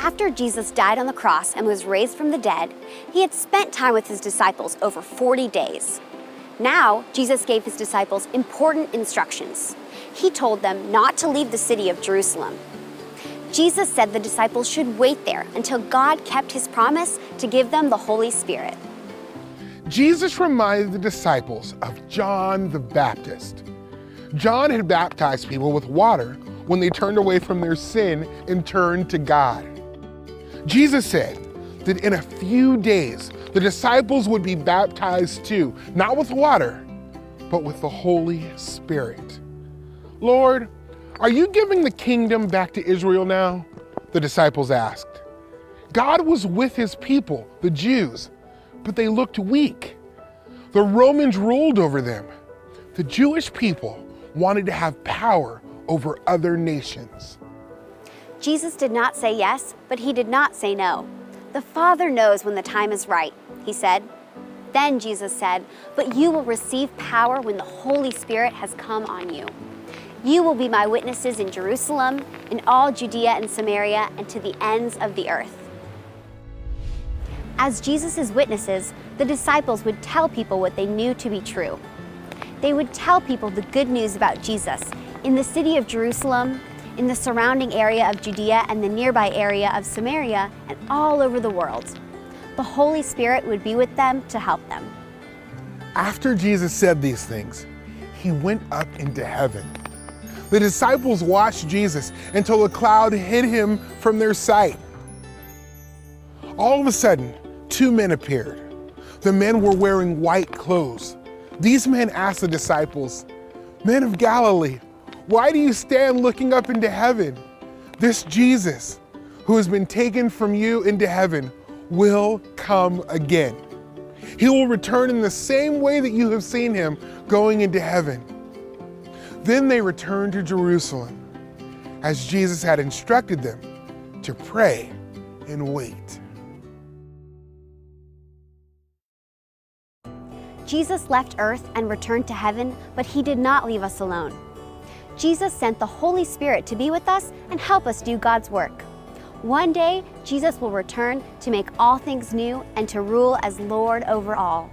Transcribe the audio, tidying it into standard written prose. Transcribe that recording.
After Jesus died on the cross and was raised from the dead, he had spent time with his disciples over 40 days. Now, Jesus gave his disciples important instructions. He told them not to leave the city of Jerusalem. Jesus said the disciples should wait there until God kept his promise to give them the Holy Spirit. Jesus reminded the disciples of John the Baptist. John had baptized people with water when they turned away from their sin and turned to God. Jesus said that in a few days, the disciples would be baptized too, not with water, but with the Holy Spirit. Lord, are you giving the kingdom back to Israel now? The disciples asked. God was with his people, the Jews, but they looked weak. The Romans ruled over them. The Jewish people wanted to have power over other nations. Jesus did not say yes, but he did not say no. The Father knows when the time is right, he said. Then Jesus said, "But you will receive power when the Holy Spirit has come on you. You will be my witnesses in Jerusalem, in all Judea and Samaria, and to the ends of the earth." As Jesus' witnesses, the disciples would tell people what they knew to be true. They would tell people the good news about Jesus in the city of Jerusalem, in the surrounding area of Judea and the nearby area of Samaria, and all over the world. The Holy Spirit would be with them to help them. After Jesus said these things, he went up into heaven. The disciples watched Jesus until a cloud hid him from their sight. All of a sudden, two men appeared. The men were wearing white clothes. These men asked the disciples, "Men of Galilee, why do you stand looking up into heaven? This Jesus, who has been taken from you into heaven, will come again. He will return in the same way that you have seen him going into heaven." Then they returned to Jerusalem, as Jesus had instructed them to pray and wait. Jesus left earth and returned to heaven, but he did not leave us alone. Jesus sent the Holy Spirit to be with us and help us do God's work. One day, Jesus will return to make all things new and to rule as Lord over all.